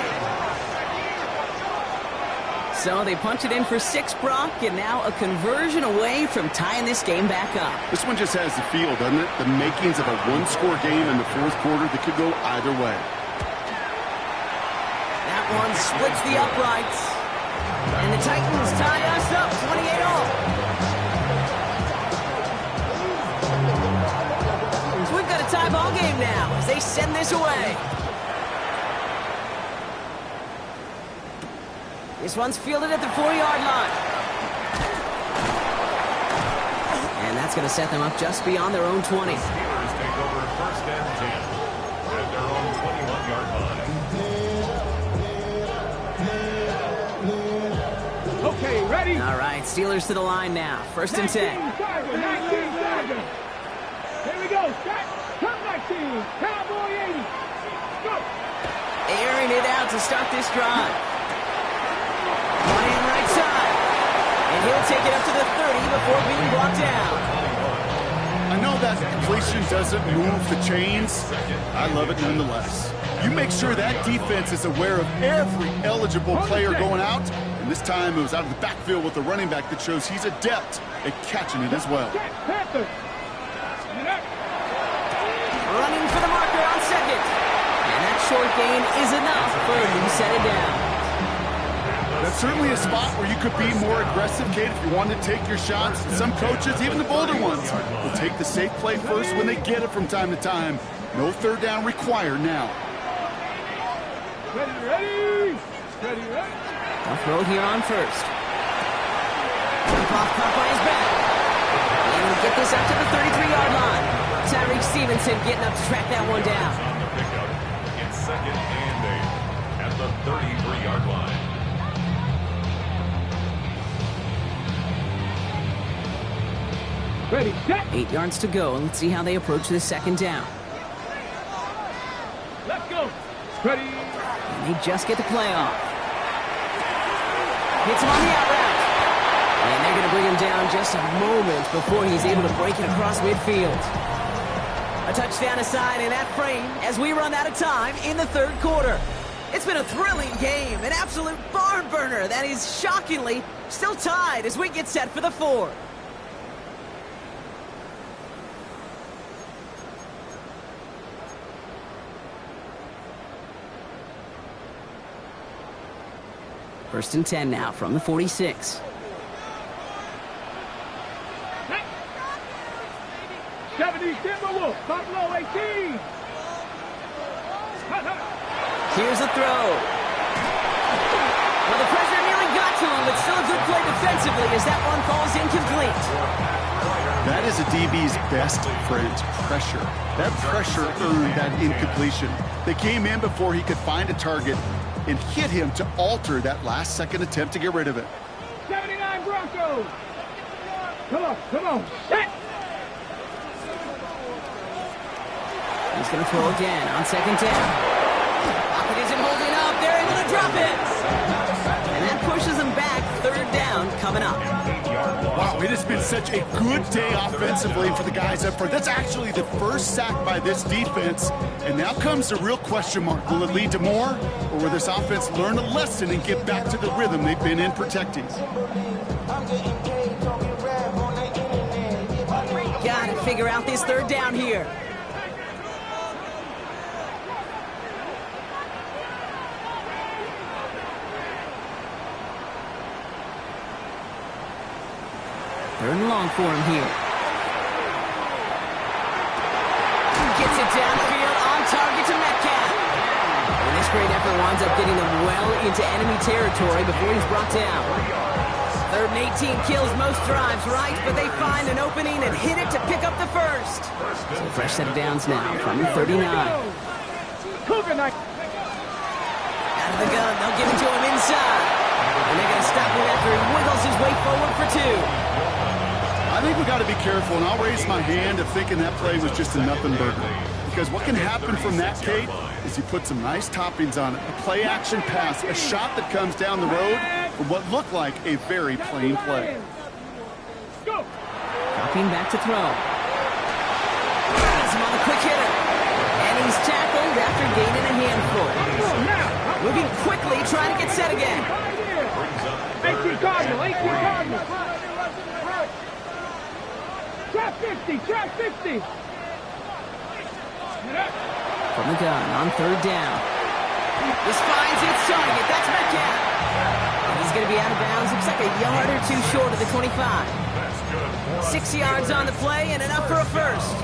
So they punch it in for 6, Brock, and now a conversion away from tying this game back up. This one just has the feel, doesn't it? The makings of a one-score game in the fourth quarter that could go either way. That one splits the uprights. And the Titans tie us up 28-all. So we've got a tie ball game now as they send this away. This one's fielded at the 4-yard line. And that's going to set them up just beyond their own 20. Steelers take over first and 10 at their own 21-yard line. Okay, ready? All right, Steelers to the line now. First and 10. 19 Tiger. Here we go. Set. Come 19. Cowboy 80. Go. Airing it out to start this drive. Playing right side. And he'll take it up to the 30 before being brought down. I know that completion doesn't move the chains. I love it nonetheless. You make sure that defense is aware of every eligible player going out. And this time it was out of the backfield with the running back that shows he's adept at catching it as well. Panther. Running for the marker on second. And that short gain is enough for him to set it down. That's certainly a spot where you could be more aggressive, Kate, if you wanted to take your shots. Some coaches, even the bolder ones, will take the safe play first when they get it from time to time. No third down required now. Ready, ready. Ready, ready. I'll throw here on first. Jump off, caught by his back. And he'll get this up to the 33-yard line. Tyreek Stevenson getting up to track that one down. On the pickup, it's second and 8 at the 33-yard line. Ready, set. 8 yards to go, and let's see how they approach this second down. Let's go. Ready. And they just get the play off. Hits him on the out route. And they're going to bring him down just a moment before he's able to break it across midfield. A touchdown aside in that frame as we run out of time in the third quarter. It's been a thrilling game, an absolute barn burner that is shockingly still tied as we get set for the fourth. First and 10 now from the 46. 70 Timberwolves, Buffalo 18. Here's a throw. Well, the pressure nearly got to him, but still a good play defensively as that one falls incomplete. That is a DB's best friend, pressure. That pressure earned that incompletion. They came in before he could find a target and hit him to alter that last-second attempt to get rid of it. 79 Broncos. Come on, come on. Set. He's going to throw again on second down. Pocket isn't holding up. They're able to drop it. And that pushes them back. Third down coming up. Wow, it has been such a good day offensively for the guys up front. That's actually the first sack by this defense. And now comes the real question mark. Will it lead to more? Or will this offense learn a lesson and get back to the rhythm they've been in protecting? Got to figure out this third down here. Third and long for him here. Gets it downfield on target to Metcalf. And this great effort winds up getting them well into enemy territory before he's brought down. 3rd and 18 kills most drives, right? But they find an opening and hit it to pick up the first. So a fresh set of downs now from 39. Cougar night. Out of the gun, they'll give it to him inside. And they're going to stop him after he wiggles his way forward for 2. I think we got to be careful, and I'll raise my hand of thinking that play was just a nothing burger. Because what can happen from that, Kate, is you put some nice toppings on it. A play-action pass, a shot that comes down the road from what looked like a very plain play. Dropping back to throw. Has him on the quick hitter. And he's tackled after gaining a handful. Moving quickly, trying to get set again. 18 Cardinal, 18 Cardinal. Trap 50, trap 50. From the gun on 3rd down. This finds its target. That's Metcalf. And he's going to be out of bounds. Looks like a yard or 2 short of the 25. 6 yards on the play and enough for a first.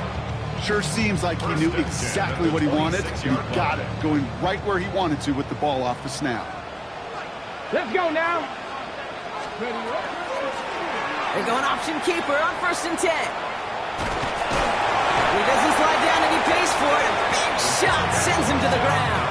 Sure seems like he knew exactly what he wanted, and he got it, going right where he wanted to with the ball off the snap. Let's go now. They're going option keeper on 1st and 10. He doesn't slide down and he pays for it. A big shot sends him to the ground.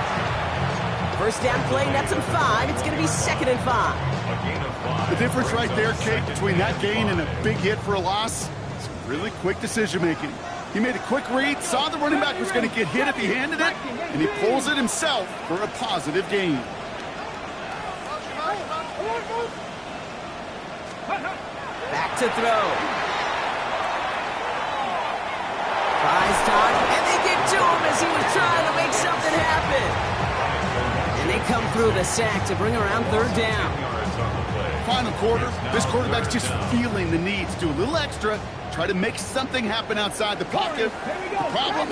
1st down play, nets him 5. It's going to be 2nd and 5. The difference right there, Kate, between that gain and a big hit for a loss is really quick decision-making. He made a quick read, saw the running back was going to get hit if he handed it, and he pulls it himself for a positive gain. Back to throw. Tries time, and they get to him as he was trying to make something happen. And they come through the sack to bring around 3rd down. Final quarter, this quarterback's just feeling the need to do a little extra, try to make something happen outside the pocket. The problem,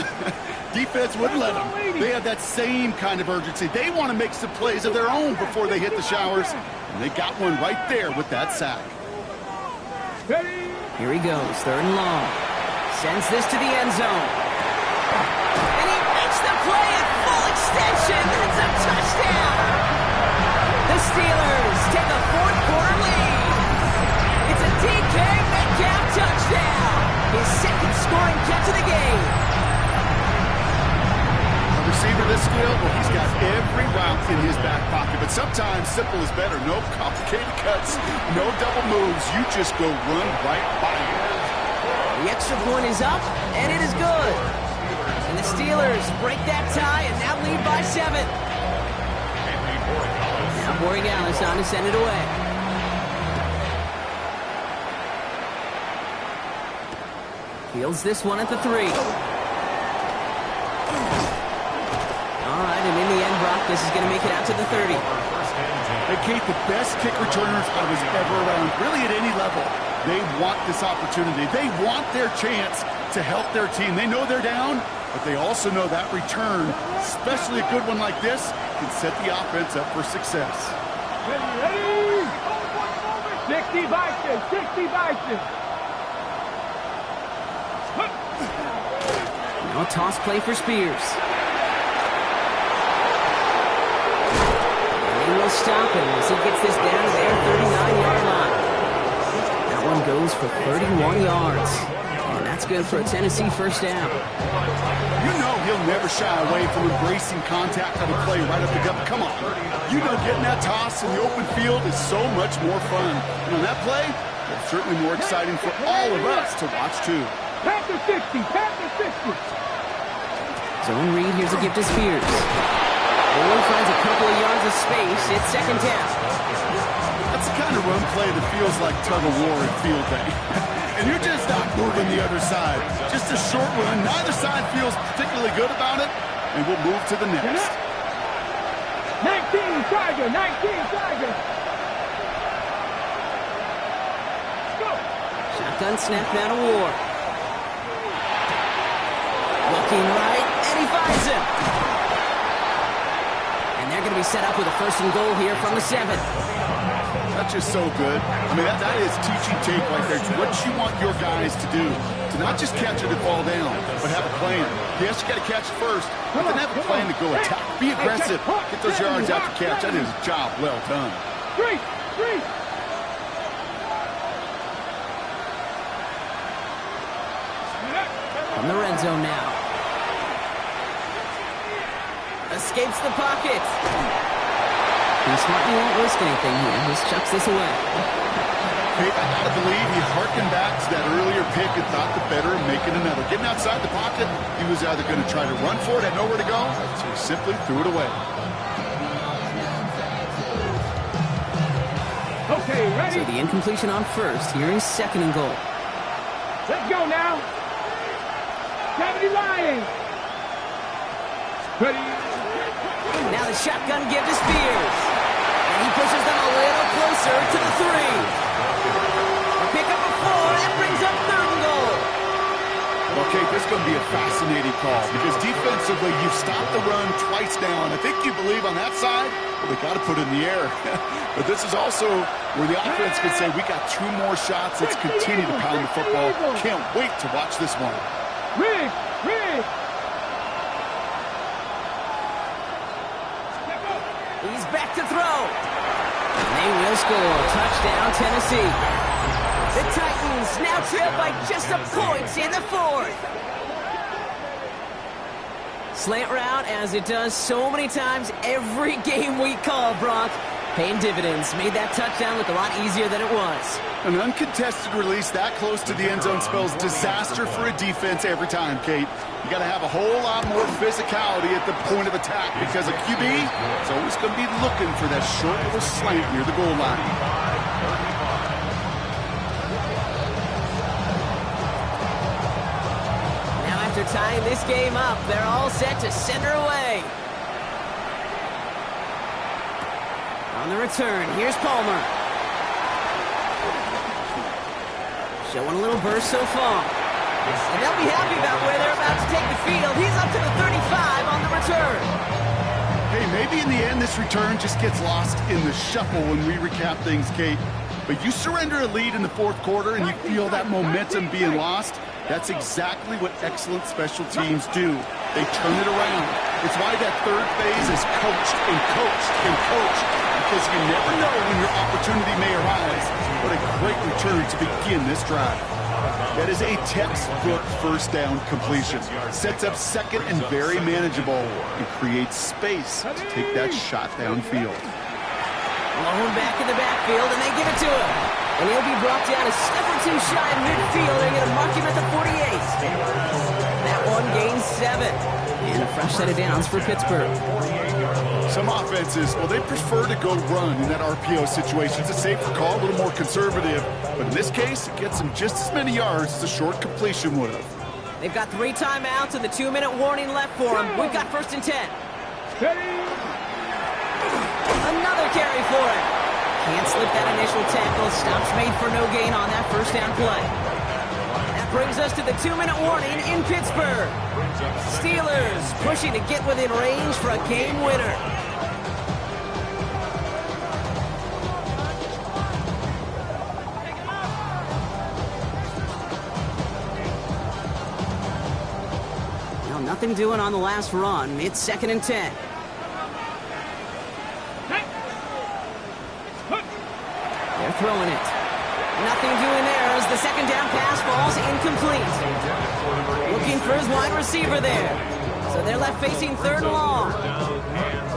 defense wouldn't let them. They have that same kind of urgency. They want to make some plays of their own before they hit the showers, and they got one right there with that sack. Here he goes, 3rd and long. Sends this to the end zone. And he makes the play at full extension. It's a touchdown. The Steelers take a 4th quarter lead. It's a DK Metcalf touchdown. His 2nd scoring catch of the game. A receiver this skilled, well, he's got every route in his back pocket, but sometimes simple is better. No complicated cuts, no double moves. You just go run right by him. The extra point is up, and it is good. And the Steelers break that tie and now lead by 7. Now Borregales on to send it away. Fields this one at the 3. All right, and in the end, Brock, this is going to make it out to the 30. Hey, Kate, the best kick returners I was ever around, really at any level. They want this opportunity. They want their chance to help their team. They know they're down, but they also know that return, especially a good one like this, can set the offense up for success. Ready? 60 Vikings, 60 Vikings. Now a toss play for Spears. And they will stop him as he gets this down to their 39-yard line. That one goes for 31 yards. And that's good for a Tennessee 1st down. You know he'll never shy away from embracing contact on a play right up the gut. Come on. You know getting that toss in the open field is so much more fun. And on that play, it's certainly more exciting for all of us to watch too. Panther 60, Panther 60. Zone read, here's a gift to Spears. Owen finds a couple of yards of space. It's 2nd down. That's the kind of run play that feels like tug-of-war at field day. And you're just not moving the other side. Just a short run. Neither side feels particularly good about it, and we'll move to the next. 19 Tiger, 19 Tiger. Go. Shotgun snap out of war. Looking right, and he finds him. And they're going to be set up with a 1st and goal here from the 7. That just so good. I mean, that is teaching tape right there. It's what you want your guys to do. To not just catch it and fall down, but have a plan. Yes, you got to catch it first, but then have a plan to go attack. Be aggressive. Get those yards out the catch. That is a job well done. Three. From the red zone now. Escapes the pocket. He's smart, he won't risk anything here. Just chucks this away. Hey, I gotta believe he harkened back to that earlier pick and thought the better of making another. Getting outside the pocket, he was either going to try to run for it, had nowhere to go, so he simply threw it away. Okay, ready? So the incompletion on first. Here is second and goal. Let's go now. 70 Lions. Ready? Now the shotgun give to Spears. And he pushes them a little closer to the 3. A pick up a 4. That brings up third and goal. Okay, this is going to be a fascinating call because defensively, you've stopped the run twice now, and I think you believe on that side, well, they got to put it in the air. But this is also where the offense can say, we got 2 more shots. Let's continue to pound the football. Can't wait to watch this one. Rig. He's back to throw. And they will score. Touchdown, Tennessee. The Titans now trail by just a point in the 4th. Slant route, as it does so many times every game we call, Brock. Paying dividends. Made that touchdown look a lot easier than it was. An uncontested release that close to the end zone spells disaster for a defense every time, Kate. You got to have a whole lot more physicality at the point of attack because a QB is always going to be looking for that short little slant near the goal line. Now after tying this game up, they're all set to send her away. On the return, here's Palmer. Showing a little burst so far. And they'll be happy about where they're about to take the field. He's up to the 35 on the return. Hey, maybe in the end this return just gets lost in the shuffle when we recap things, Kate. But you surrender a lead in the 4th quarter and you feel that momentum being lost. That's exactly what excellent special teams do. They turn it around. It's why that 3rd phase is coached and coached and coached. Because you never know when your opportunity may arise. What a great return to begin this drive. That is a textbook first down completion. Sets up second and very manageable and creates space to take that shot downfield. Lone back in the backfield, and they give it to him. And he'll be brought down a step or 2 shy of midfield. They're going to mark him at the 48. That one gains 7. And a fresh set of downs for Pittsburgh. Some offenses, well, they prefer to go run in that RPO situation. It's a safer call, a little more conservative. But in this case, it gets them just as many yards as a short completion would have. They've got 3 timeouts and the 2-minute warning left for them. We've got 1st and 10. Another carry for him. Can't slip that initial tackle. Stops made for no gain on that first down play. That brings us to the 2-minute warning in Pittsburgh. Steelers pushing to get within range for a game winner. Well, nothing doing on the last run. It's 2nd and 10. They're throwing it. Nothing doing there as the 2nd down pass falls incomplete. Looking for his wide receiver there. So they're left facing 3rd and long.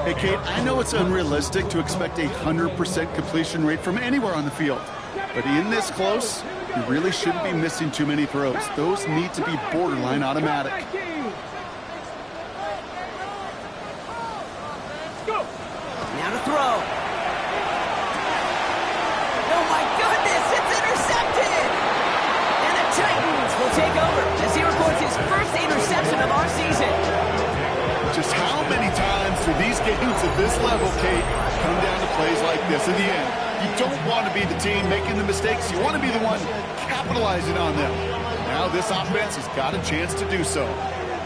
Hey, Kate, I know it's unrealistic to expect a 100% completion rate from anywhere on the field. But in this close, you really shouldn't be missing too many throws. Those need to be borderline automatic. Now to throw. Oh my goodness, it's intercepted! And the Titans will take over as he records his first interception of our season. Just how many times do these games at this level, Kate, come down to plays like this? In the end, you don't want to be the team making the mistakes. You want to be the one capitalizing on them. Now this offense has got a chance to do so.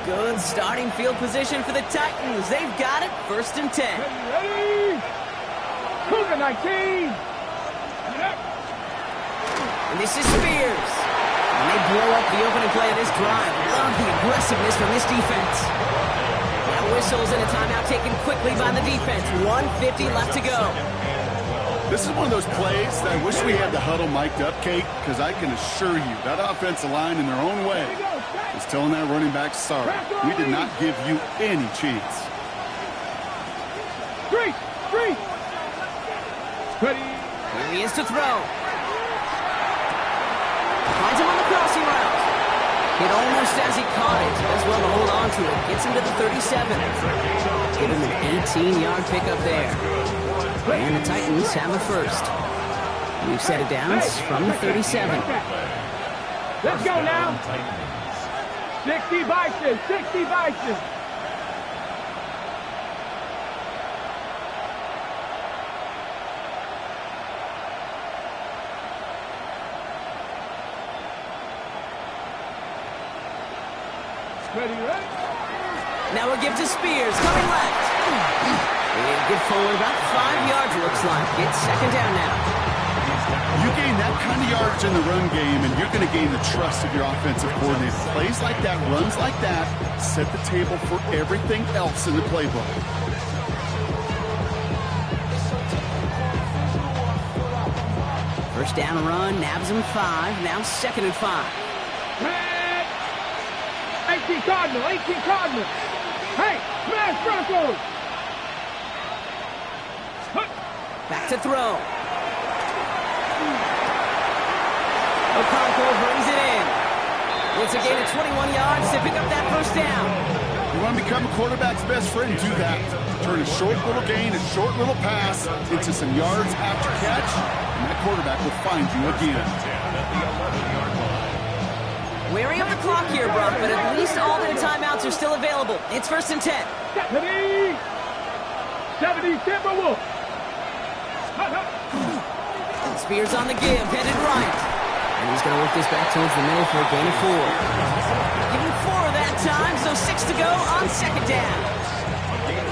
Good starting field position for the Titans. They've got it, 1st and 10. Ready? Cougar 19. And this is Spears. And they blow up the opening play of this drive. Love the aggressiveness from this defense. Now whistles and a timeout taken quickly by the defense. 1:50 left to go. This is one of those plays that I wish we had the huddle mic'd up, Kate, because I can assure you that offensive line in their own way is telling that running back, sorry, we did not give you any chance. Three. Ready. Here he is to throw. Finds him on the crossing route. Hit almost as he caught it. Does well to hold on to it. Gets him to the 37. Give him an 18-yard pickup there. And the Titans have a first. We've set it down from the 37. Let's go now. 60 Bison. 60 Bison. Ready, right? Now a give to Spears, coming left. And good forward, about 5 yards looks like. It's second down now. You gain that kind of yardage in the run game, and you're going to gain the trust of your offensive coordinator. Plays like that, runs like that, set the table for everything else in the playbook. First down run, nabs him 5. Now second and 5. 18 Cardinal. Hey, smash Broncos. Back to throw. Okonkwo brings it in. It's a gain of 21 yards to pick up that first down. You want to become a quarterback's best friend, do that. Turn a short little gain, a short little pass into some yards after catch, and that quarterback will find you again. Wary of the clock here, Brock, but at least all their timeouts are still available. It's first and 10. 70 Timberwolves. Spears on the give, headed right. And he's going to work this back towards the middle for a gain of 4. Give him 4 that time, so 6 to go on second down.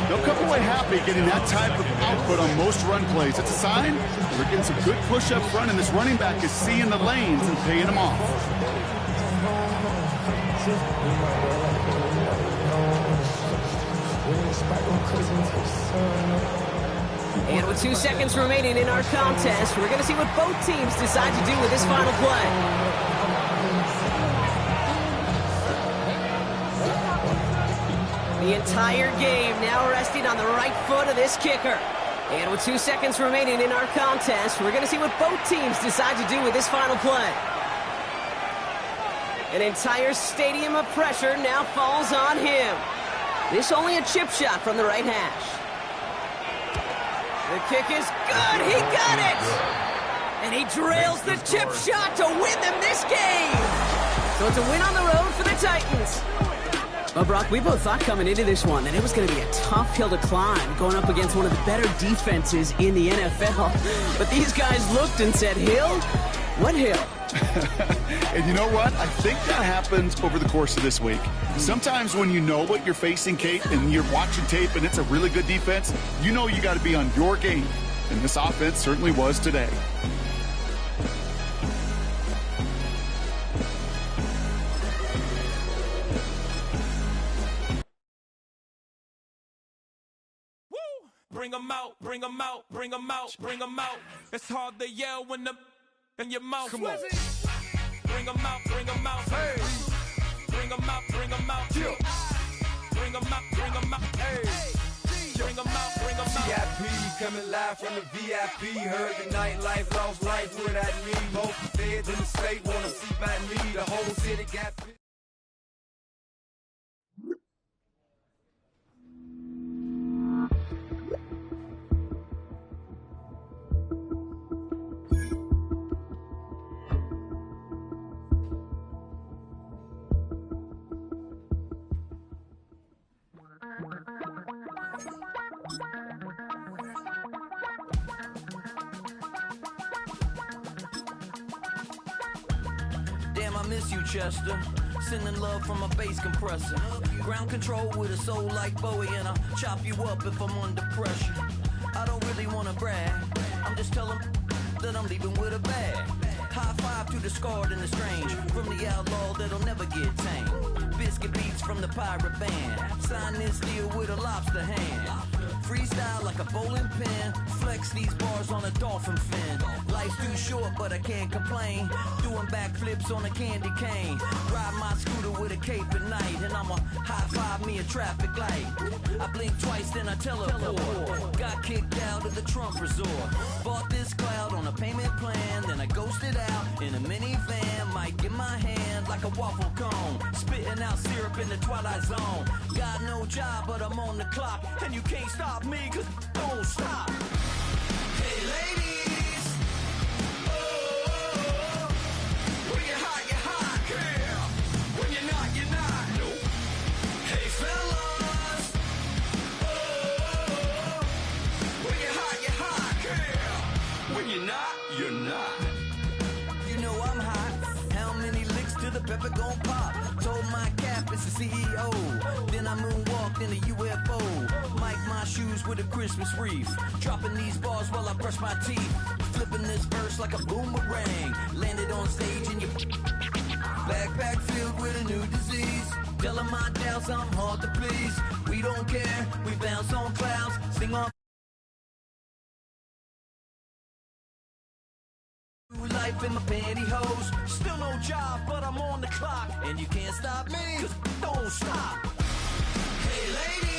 They'll come away happy getting that type of output on most run plays. It's a sign that they're getting some good push up front, and this running back is seeing the lanes and paying them off. And with 2 seconds remaining in our contest, we're going to see what both teams decide to do with this final play. The entire game now resting on the right foot of this kicker. And with 2 seconds remaining in our contest, we're going to see what both teams decide to do with this final play. An entire stadium of pressure now falls on him. This only a chip shot from the right hash. The kick is good. He got it. And he drills the chip shot to win them this game. So it's a win on the road for the Titans. Well, Brock, we both thought coming into this one that it was going to be a tough hill to climb going up against one of the better defenses in the NFL. But these guys looked and said, hill? What hill? And you know what? I think that happens over the course of this week. Sometimes when you know what you're facing, Kate, and you're watching tape and it's a really good defense, you know you got to be on your game. And this offense certainly was today. Bring 'em out, bring 'em out, bring 'em out, bring 'em out. It's hard to yell when the in your mouth. Come on. Bring 'em out, bring 'em out. Hey. Bring 'em out, bring 'em out. Yeah. Bring 'em out, bring 'em out. Hey. Bring 'em out, bring 'em out. VIP coming live from the VIP. Heard the nightlife, lost life without me. Both feds in the state wanna see by me. The whole city got. Damn, I miss you, Chester. Sending love from a bass compressor. Ground control with a soul like Bowie, and I'll chop you up if I'm under pressure. I don't really wanna brag. I'm just telling that I'm leaving with a bag. High five to the scarred and the strange, from the outlaw that'll never get tamed. Biscuit beats from the pirate band, sign this deal with a lobster hand. Freestyle like a bowling pin, flex these bars on a dolphin fin. Life's too short but I can't complain, doing backflips on a candy cane. Ride my scooter with a cape at night, and I'ma high five me a traffic light. I blink twice then I teleport, got kicked out of the Trump resort. Bought this cloud on a payment plan, then I ghosted out in a minivan. Mic in my hand like a waffle cone, spitting out syrup in the twilight zone. Got no job but I'm on the clock, and you can't stop me cause don't stop. Hey ladies, oh, when you're hot, girl. When you're not, no. Hey fellas, oh, when you're hot, girl. When you're not, you're not. You know I'm hot. How many licks till the pepper gon' pop? Told my cap it's the CEO. Then I moonwalked in a UFO. Mic my shoes with a Christmas wreath. Dropping these bars while I brush my teeth. Flipping this verse like a boomerang. Landed on stage in your backpack filled with a new disease. Telling my doubts I'm hard to please. We don't care, we bounce on clouds. Sing on life in my pantyhose. Still no job, but I'm on the clock, and you can't stop me, cause don't stop.